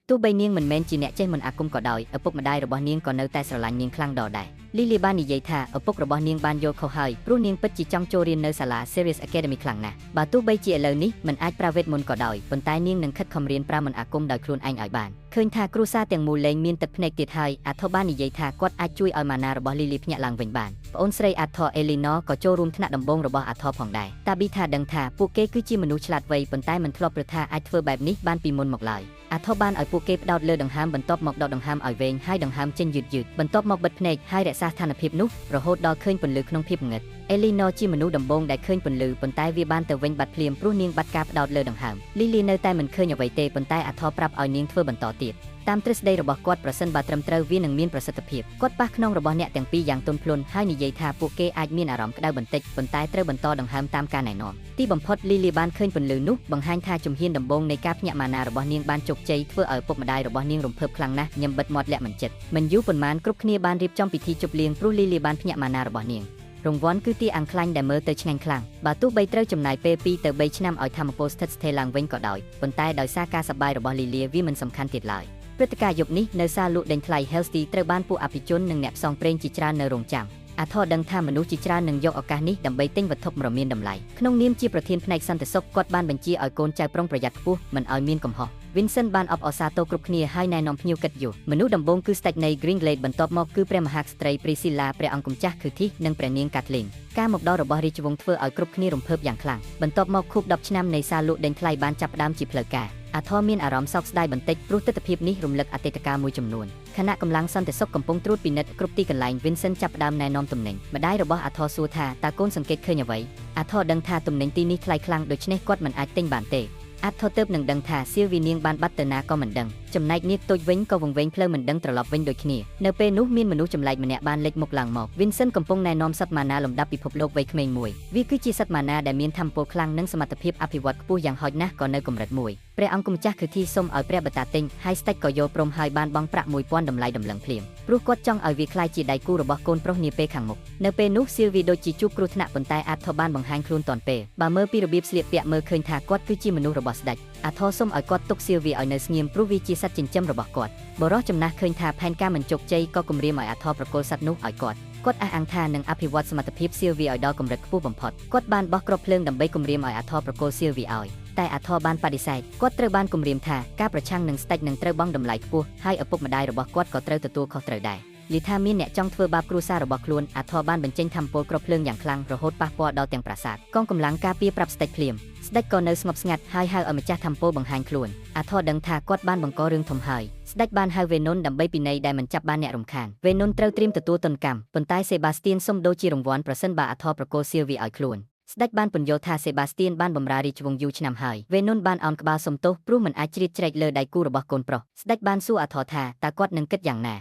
ទោះបីនាងមិនមែនជាអ្នកចេះមន្តអាគមក៏ដោយឪពុកម្ដាយរបស់នាងក៏នៅតែស្រឡាញ់នាងខ្លាំងដដែលលីលីបាននិយាយថាឪពុករបស់នាងបានយល់ខុសហើយព្រោះនាងពិតជាចង់ចូលរៀននៅសាលា Serious Academy ខ្លាំងណាស់បើទោះបីជាឥឡូវនេះមិនអាចប្រើវេទមន្តក៏ដោយប៉ុន្តែនាងនឹងខិតខំរៀនប្រើមន្តអាគមដោយខ្លួនឯងឲ្យបានឃើញថាគ្រួសារទាំងមូលលែងមានទឹកភ្នែកទៀតហើយអាថ័របាននិយាយថាគាត់អាចជួយឲ្យម៉ាណារបស់លីលីភ្ញាក់ឡើងវិញបានប្អូនស្រីអាថ័រអេលីណូក៏ចូលរួមថ្នាក់ដំបូងរបស់អាថ័រផងដែរតាប៊ីថាដឹងថាពួកគេគឺជាមនុស្សឆ្លាតវៃប៉ុន្តែមិនធ្លាប់ប្រថាអាចធ្វើបែបនេះបានពីមុនមកឡើយអាថ័របានឲ្យពួកគេផ្ដោតលើដង្ហើមបន្ទាប់មកដកដង្ហើមឲ្យវែងហើយដង្ហើមចេញយឺតៗបន្ទាប់មកបិទភ្នែកហើយរក្សាស្ថានភាពនោះរហូតដល់ឃើញពន្លឺក្នុងភាពងឹតអេលីណូជាមនុស្សដំបូងដែលឃើញពន្លឺប៉ុន្តែវាបានទៅវិញបាត់ភ្លាមព្រោះនាងបាត់ការផ្ដោតលើដង្ហើមលីលីនៅតែមិនឃើញអ្វីទេប៉ុន្តែអាថ័រប្រាប់ឲ្យនាងធ្វើបន្តទៀតតាមទ្រឹស្ដីរបស់គាត់ប្រសិនបើត្រឹមត្រូវវានឹងមានប្រសិទ្ធភាពគាត់ប៉ះខ្នងរបស់អ្នកទាំងពីរយ៉ាងទន់ភ្លន់ហើយនិយាយថាពួកគេអាចមានអារម្មណ៍ក្តៅបន្តិចប៉ុន្តែត្រូវបន្តដង្ហើមតាមការណែនាំទីបំផុតលីលីបានឃើញពន្លឺនោះបង្ហាញថាជំហានដំបូងនៃការភ្ញាក់ម៉ាណារបស់នាងបានជោគជ័យធ្វើឲ្យពុកម្ដាយរបស់នាងរំភើបខ្លាំងណាស់ញឹមបិទមាត់លាក់មិនចិត្តមិនយូរប៉ុន្មានគ្រប់គ្នាបានរៀបចំពិធីជប់លៀងព្រោះលីលីបានភ្ញាក់ម៉ាណារបស់នាងរង្វាន់គឺទីអាំងខ្លាញ់ដែលមើលទៅឆ្ងាញ់ខ្លាំងបើទោះបីត្រូវចំណាយពេល2ទៅ3ឆ្នាំឲ្យធម្មពលស្ថិតស្ថេរឡើងវិញក៏ដោយប៉ុន្តែដោយសារការសប្បាយរបស់លីលីវាមិនសំខាន់ទៀតឡើយព្រឹត្តិការណ៍យប់នេះនៅសាលលក់ដេញថ្លៃ Healthy ត្រូវបានពួកអភិជននិងអ្នកផ្សងព្រេងជាច្រើននៅរោងចាំអាថ័រដឹងថាមនុស្សជាច្រើននឹងយកឱកាសនេះដើម្បីទិញវត្ថុដ៏មានតម្លៃក្នុងនាមជាប្រធានផ្នែកសន្តិសុខគាត់បានបញ្ជាឲ្យកូនចៅប្រុងប្រយ័ត្នខ្ពស់មិនឲ្យមានកំហុស Vincent បានអបអរសាទរគ្រប់គ្នាហើយណែនាំភ្ញៀវកិត្តិយសមនុស្សដំបូងគឺស្ដេចនៃ Green Glade បន្ទាប់មកគឺព្រះមហាក្សត្រី Priscilla ព្រះអង្គម្ចាស់ Curtis និងព្រះនាង Kathleen ការមកដល់របស់រាជវង្សធ្វើឲ្យគ្រប់គ្នារំភើបយ៉ាងខ្លាំងបន្ទាប់មកខួប10ឆ្នាំនៃសាលលក់ដេញថ្លៃបានចាប់ផ្ដើមជាផ្លូវការអាថ័រមានអារម្មណ៍សោកស្ដាយបន្តិចព្រោះទិដ្ឋភាពនេះរំលឹកអតីតកាលមួយចំនួនខណៈកម្លាំងសន្តិសុខកំពុងត្រួតពិនិត្យគ្រប់ទីកន្លែង Vincent ចាប់ផ្ដើមណែនាំទំនិញម្ដាយរបស់អាថ័រសួរថាតើកូនសង្កេតឃើញអ្វីអាថ័រដឹងថាទំនិញទីនេះថ្លៃខ្លាំងដូច្នេះគាត់មិនអាចទិញបានទេអាថ័រទើបនឹងដឹងថាសៀលវីនាងបានបាត់ទៅណាក៏មិនដឹងចំណែកនាងតូចវិញក៏វង្វេងផ្លូវមិនដឹងត្រឡប់វិញដូចគ្នានៅពេលនោះមានមនុស្សចម្លែកម្នាក់បានលេចមុខឡើងមក Vincent កំពុងណែនាំសត្វម៉ាណាលំដាប់ពិភពលោកវ័យក្មេងមួយវាគឺជាសត្វម៉ាណាដែលមានថាមពលខ្លាំងនិងសមត្ថភាពអភិវឌ្ឍខ្ពស់យ៉ាងហោចណាស់ក៏នៅកម្រិតមួយព្រះអង្គម្ចាស់ Curtis សូមឲ្យព្រះបតាទិញហើយស្ដេចក៏យល់ព្រមហើយបានបង់ប្រាក់ 1000 តម្លៃដំឡឹងភ្លាមព្រោះគាត់ចង់ឲ្យវាក្លាយជាដៃគូរបស់កូនប្រុសនាពេលខាងមុខនៅពេលនោះ Sylvie ដូចជាជួបគ្រោះថ្នាក់ប៉ុន្តែអាថ័របានបង្ហាញខ្លួនទាន់ពេលបើមើលពីរបៀបស្លៀកពាក់មើលឃើញថាគាត់គឺជាមនុស្សរបស់ស្ដេចអាថ័រសូមឲ្យគាត់ទុក Sylvie ឲ្យនៅស្ងៀមព្រោះវាជាសត្វចិញ្ចឹមរបស់គាត់បរិះចំណាស់ឃើញថាផែនការមិនជោគជ័យក៏គំរាមឲ្យអាថ័រប្រគល់សត្វនោះឲ្យគាត់អះអាងថានឹងអភិវឌ្ឍសមត្ថភាព Sylvie ឲ្យដល់កម្រិតខ្ពស់បំផុតគាត់បានបោះគ្រាប់ភ្លើងដើម្បីគំរាមឲ្យអាថ័រប្រគល់ Sylvie ឲ្យតែអាថ័របានបដិសេធគាត់ត្រូវបានគំរាមថាការប្រឆាំងនឹងស្ដេចនឹងត្រូវបង់តម្លៃខ្ពស់ហើយឪពុកម្ដាយរបស់គាត់ក៏ត្រូវទទួលខុសត្រូវដែរលីថាមានអ្នកចង់ធ្វើបាបគ្រួសាររបស់ខ្លួនអាថ័របានបញ្ចេញថាមពលគ្រាប់ភ្លើងយ៉ាងខ្លាំងរហូតប៉ះពាល់ដល់ទាំងប្រាសាទកងកម្លាំងការពារប្រាប់ស្ដេចភ្លាមស្ដេចក៏នៅស្ងប់ស្ងាត់ហើយហៅឲ្យម្ចាស់ថាមពលបង្ហាញខ្លួនអាថ័រដឹងថាគាត់បានបង្ករឿងធំហើយស្ដេចបានហៅវេនុនដើម្បីពិន័យដែលមិនចាប់បានអ្នករំខានវេនុនត្រូវត្រៀមទទួលទណ្ឌកម្មប៉ុន្តែសេបាស្ទៀនសុំដូរជារង្វាន់ប្រសិនបើអាថ័រប្រគល់សៀលវីឲ្យខ្លួនស្ដេចបានពន្យល់ថាសេបាស្ទៀនបានបម្រើរាជវង្សយូរឆ្នាំហើយវេនុនបានអោនក្បាលសុំទោសព្រោះមិនអាចជ្រៀតជ្រែកលើដៃគូរបស់កូនប្រុសស្ដេចបានសួរអាថ័រថាតើគាត់នឹងគិតយ៉ាងណា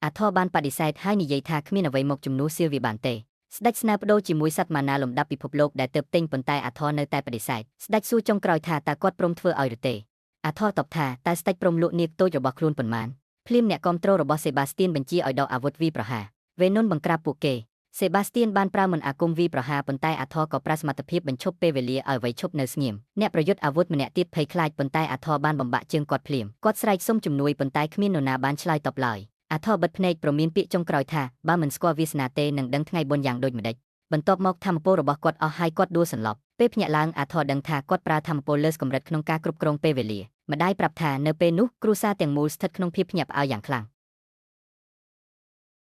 អាថ័របានបដិសេធហើយនិយាយថាគ្មានអ្វីមកជំនួសសៀលវីបានទេស្ដេចស្នើប្តូរជាមួយសត្វម៉ាណាលំដាប់ពិភពលោកដែលទើបទិញប៉ុន្តែអាថ័រនៅតែបដិសេធស្ដេចសួរចុងក្រោយថាតើគាត់ព្រមធ្វើឲ្យឬទេអាថ័រតបថាតើស្ដេចព្រមលក់នាគតូចរបស់ខ្លួនប៉ុន្មានភ្លាមអ្នកគាំទ្ររបស់សេបាស្ទៀនបញ្ជាឲ្យដកអាវុធវាយប្រហារវេនុនបង្ក្រាបពួកគេសេបាស្ទៀនបានប្រើមន្តអាគមវាយប្រហារប៉ុន្តែអាថ័រក៏ប្រើសមត្ថភាពបញ្ឈប់ពេលវេលាឲ្យអ្វីឈប់នៅស្ងៀមអ្នកប្រយុទ្ធអាវុធម្នាក់ទៀតភ័យខ្លាចប៉ុន្តែអាថ័របានបំបាក់ជើងគាត់ភ្លាមគាត់ស្រែកសុំជំនួយប៉ុន្តែគ្មាននរណាបានឆ្លើយតបឡើយអាថ័របិទភ្នែកប្រមានពាក្យចុងក្រោយថាបើមិនស្គាល់វាសនាទេនឹងដឹងថ្ងៃបុណ្យយ៉ាងដូចម្ដេចបន្ទាប់មកធម្មពលរបស់គាត់អស់ហើយគាត់ដួលសន្លប់ពេលភ្ញាក់ឡើងអាថ័រដឹងថាគាត់ប្រើធម្មពលលើសកម្រិតក្នុងការគ្រប់គ្រងពេលវេលាម្ដាយប្រាប់ថានៅពេលនោះគ្រួសារទាំងមូលស្ថិតក្នុងភាពភ្ញាក់ផ្អើលយ៉ាងខ្លាំង